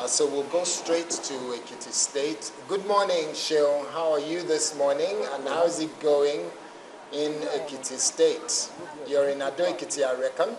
So we'll go straight to Ekiti State. Good morning, Seun. How are you this morning, and how is it going in Ekiti State? You're in Ado Ekiti, I reckon.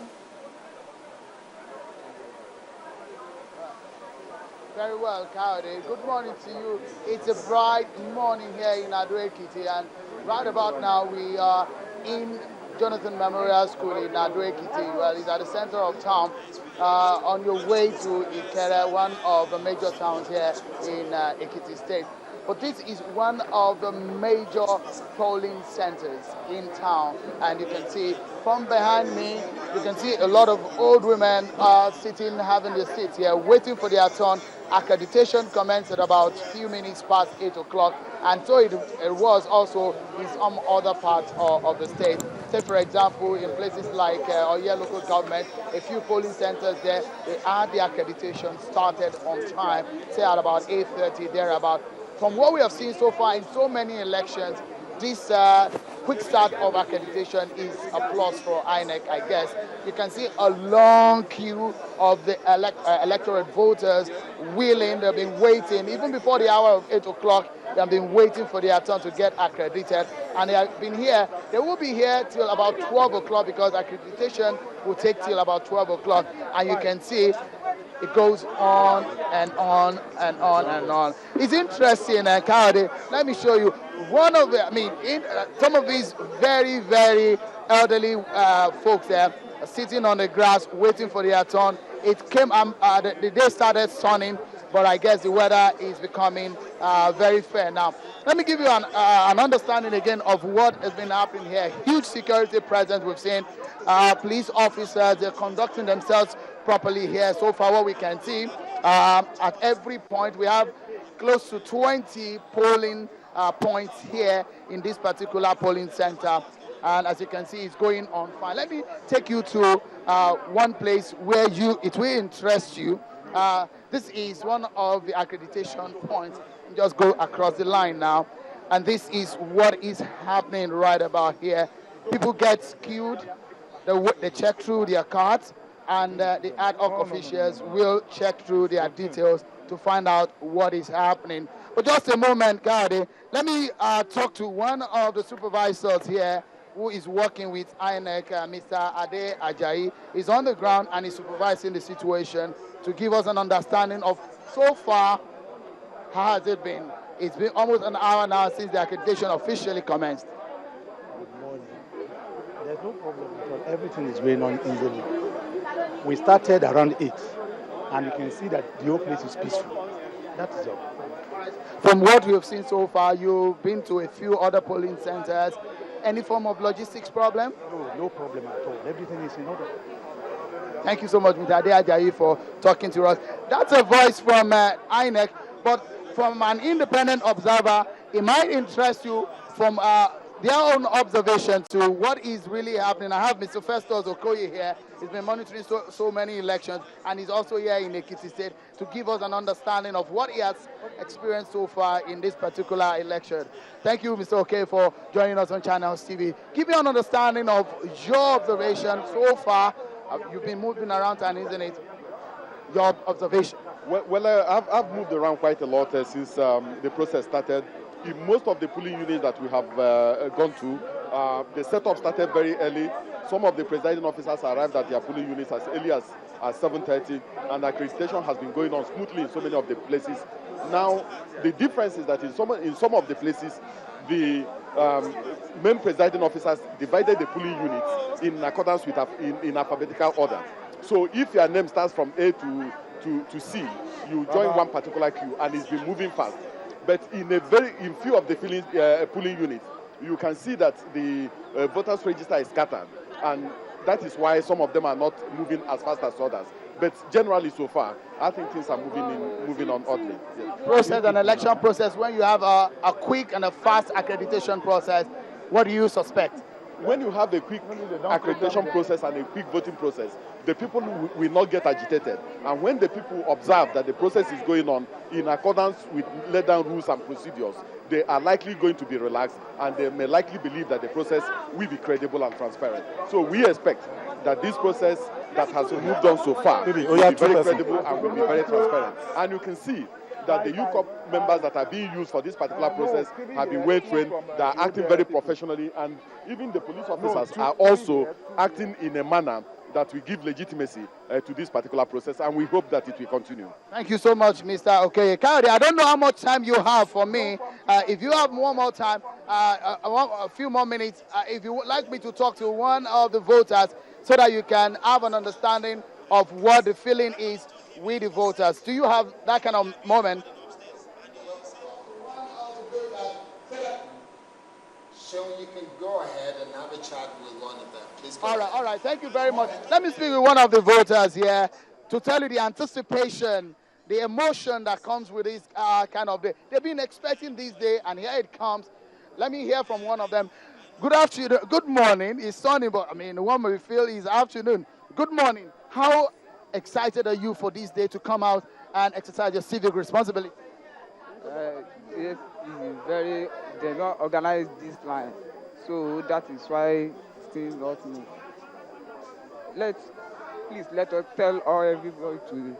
Very well, Cowdy. Good morning to you. It's a bright morning here in Ado Ekiti, and right about now we are in Jonathan Memorial School in Ado Ekiti. Well, it's at the center of town. On your way to Ikere, one of the major towns here in Ekiti State. But this is one of the major polling centers in town, and you can see from behind me, you can see a lot of old women sitting, having their seats here, waiting for their turn. Accreditation commenced at about a few minutes past 8 o'clock, and so it was also in some other parts of the state. Say, for example, in places like Oye local government, a few polling centers there, they had the accreditation started on time, say at about 8:30, thereabout. From what we have seen so far in so many elections, this quick start of accreditation is a plus for INEC, I guess. You can see a long queue of the electorate voters wheeling. They've been waiting, even before the hour of 8 o'clock, they've been waiting for their turn to get accredited. And they have been here. They will be here till about 12 o'clock because accreditation will take till about 12 o'clock. And you can see it goes on and on and on and on. It's interesting, Kayode. Let me show you one of the, some of these very, very elderly folks there are sitting on the grass waiting for their turn. It came, the day started sunning, but I guess the weather is becoming very fair now. Let me give you an understanding again of what has been happening here. Huge security presence we've seen. Police officers, they're conducting themselves properly here. So far what we can see, at every point we have close to 20 polling points here in this particular polling center. And as you can see, it's going on fine. Let me take you to one place where it will interest you. This is one of the accreditation points. Just go across the line now. And this is what is happening right about here. People get queued, they check through their cards, and the ad hoc officials will check through their details to find out what is happening. But just a moment, Gade, let me talk to one of the supervisors here who is working with INEC, Mr. Ade Ajayi. He's on the ground and he's supervising the situation to give us an understanding of so far, how has it been? It's been almost an hour now since the accreditation officially commenced. Good morning. There's no problem because everything is going on easily. We started around 8, and you can see that the whole place is peaceful. That is all. From what we have seen so far, you've been to a few other polling centers. Any form of logistics problem? No problem at all. Everything is in order. Thank you so much, Mr. Ade Ajayi, for talking to us. That's a voice from INEC, but from an independent observer, it might interest you from their own observation to what is really happening. I have Mr. Festus Okoye here. He's been monitoring so many elections, and he's also here in Ekiti State to give us an understanding of what he has experienced so far in this particular election. Thank you, Mr. Okoye, for joining us on Channels TV. Give me an understanding of your observation so far. You've been moving around town, isn't it? Your observation. Well, I've moved around quite a lot since the process started. In most of the polling units that we have gone to, the setup started very early. Some of the presiding officers arrived at their polling units as early as 7:30, and accreditation has been going on smoothly in so many of the places. Now, the difference is that in some of the places, the main presiding officers divided the polling units in accordance with in alphabetical order. So if your name starts from A to C, you join one particular queue, and it's been moving fast. But in few of the polling units, you can see that the voters register is scattered, and that is why some of them are not moving as fast as others. But generally, so far, I think things are moving on oddly. Yes. Process and election process. When you have a quick and a fast accreditation process, what do you suspect? When you have a quick accreditation process and a quick voting process, the people will not get agitated. And when the people observe that the process is going on in accordance with laid down rules and procedures, they are likely going to be relaxed, and they may likely believe that the process will be credible and transparent. So we expect that this process that has moved on so far will be very credible and will be very transparent. And you can see that the UCOP members that are being used for this particular process have been well trained, they are acting very professionally, and even the police officers are also acting in a manner that will give legitimacy to this particular process, and we hope that it will continue. Thank you so much, Mr. Okoye. Kayode, I don't know how much time you have for me. If you have one more time, a few more minutes, if you would like me to talk to one of the voters so that you can have an understanding of what the feeling is with the voters. Do you have that kind of moment? Seun, you can go ahead and have a chat with one of them. Please go All right. Thank you very much. Let me speak with one of the voters here to tell you the anticipation, the emotion that comes with this kind of day. They've been expecting this day, and here it comes. Let me hear from one of them. Good afternoon. Good morning. It's sunny, but the one we feel is afternoon. Good morning. How excited are you for this day to come out and exercise your civic responsibility? Yes, very. They don't organize this line, so that is why things not move. Please let us tell everybody to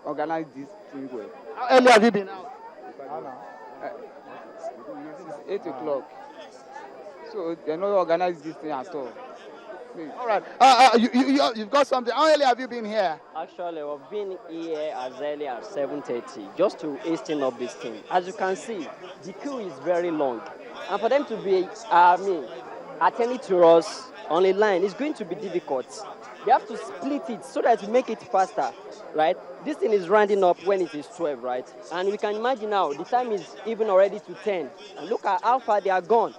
organize this thing well. How early have you been out? It's 8 o'clock, so they don't organize this thing at all. Please. All right. You've got something. How early have you been here? Actually, we've been here as early as 7:30 just to hasten up this thing. As you can see, the queue is very long. And for them to be, attending to us on a line is going to be difficult. They have to split it so that we make it faster, right? This thing is rounding up when it is 12, right? And we can imagine now, the time is even already to 10. And look at how far they are gone.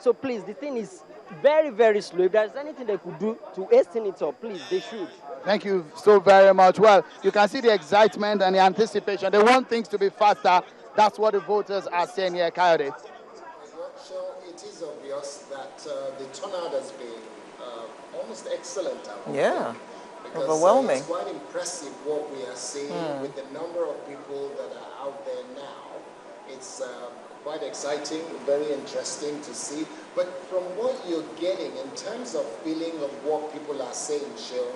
So please, the thing is very, very slow. If there's anything they could do to hasten it up, please, they should. Thank you so very much. Well, you can see the excitement and the anticipation. They want things to be faster. That's what the voters are saying here, Kayode. So it is obvious that the turnout has been almost excellent. Yeah, because, overwhelming. It's quite impressive what we are seeing with the number of people that are out there now. It's quite exciting, very interesting to see. But from what you're getting in terms of feeling of what people are saying, Seun,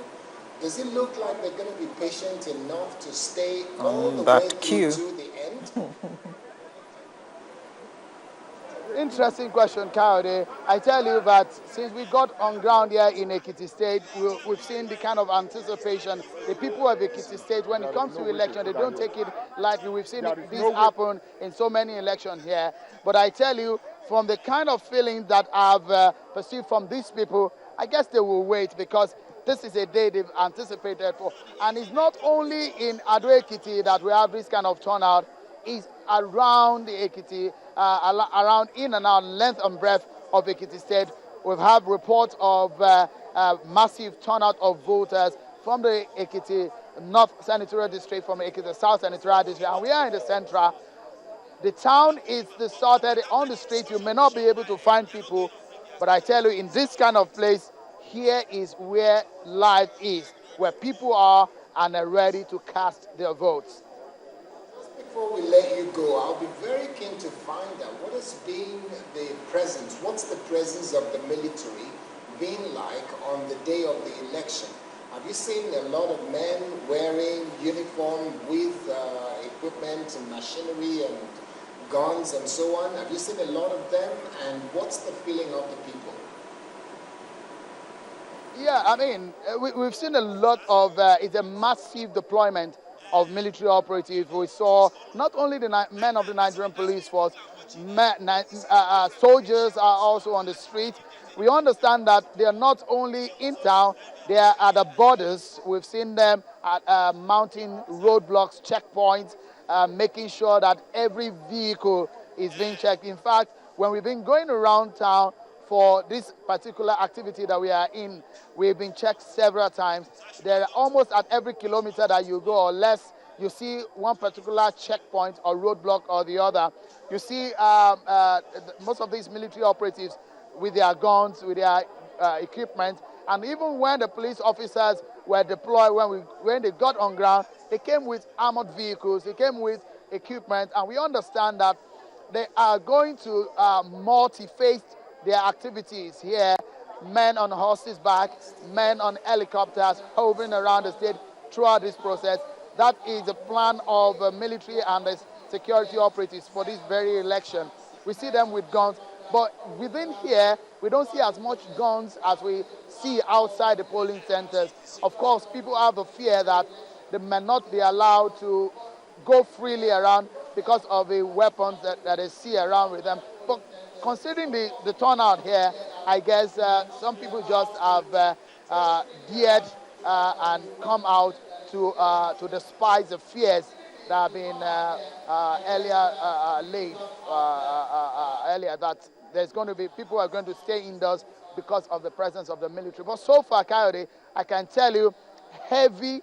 does it look like they're going to be patient enough to stay all the way through to the end? Interesting question, Kayode. I tell you that since we got on ground here in Ekiti State, we've seen the kind of anticipation. The people of Ekiti State, when it comes to election, they don't take it lightly. We've seen this happen in so many elections here. But I tell you, from the kind of feeling that I've perceived from these people, I guess they will wait because this is a day they've anticipated for. And it's not only in Ado-Ekiti that we have this kind of turnout. It's around the Ekiti, around in and out, length and breadth of Ekiti State. We've had reports of massive turnout of voters from the Ekiti North Senatorial District, from the Ekiti South Senatorial District, and we are in the central. The town is deserted. On the street, you may not be able to find people, but I tell you, in this kind of place, here is where life is, where people are and are ready to cast their votes. Before we let you go, I'll be very keen to find out what has been the presence, what's the presence of the military been like on the day of the election? Have you seen a lot of men wearing uniform with equipment and machinery and guns and so on? Have you seen a lot of them? And what's the feeling of the people? Yeah, we've seen a lot of, it's a massive deployment of military operatives. We saw not only the men of the Nigerian police force, soldiers are also on the street. We understand that they are not only in town, they are at the borders. We've seen them at mounting roadblocks, checkpoints, making sure that every vehicle is being checked. In fact, when we've been going around town for this particular activity that we are in, we've been checked several times. There are almost at every kilometer that you go or less, you see one particular checkpoint or roadblock or the other. You see most of these military operatives with their guns, with their equipment, and even when the police officers were deployed, when they got on ground, they came with armored vehicles, they came with equipment, and we understand that they are going to multi-phase their activities here. men on horses back, men on helicopters hovering around the state throughout this process. That is the plan of the military and the security operatives for this very election. We see them with guns, but within here, we don't see as much guns as we see outside the polling centers. Of course, people have the fear that they may not be allowed to go freely around because of the weapons that they see around with them. But considering the turnout here, I guess some people just have dared and come out to despise the fears that have been earlier laid earlier, that there's going to be people who are going to stay indoors because of the presence of the military. But so far, Coyote, I can tell you, heavy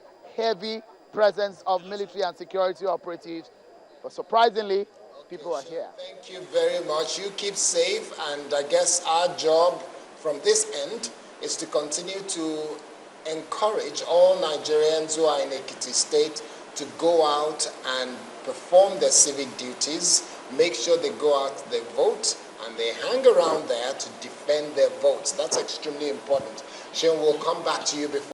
presence of military and security operatives. But surprisingly, people are here. Thank you very much. You keep safe, and I guess our job from this end is to continue to encourage all Nigerians who are in Ekiti State to go out and perform their civic duties, make sure they go out, they vote, and they hang around there to defend their votes. That's extremely important. Seun, we'll come back to you before.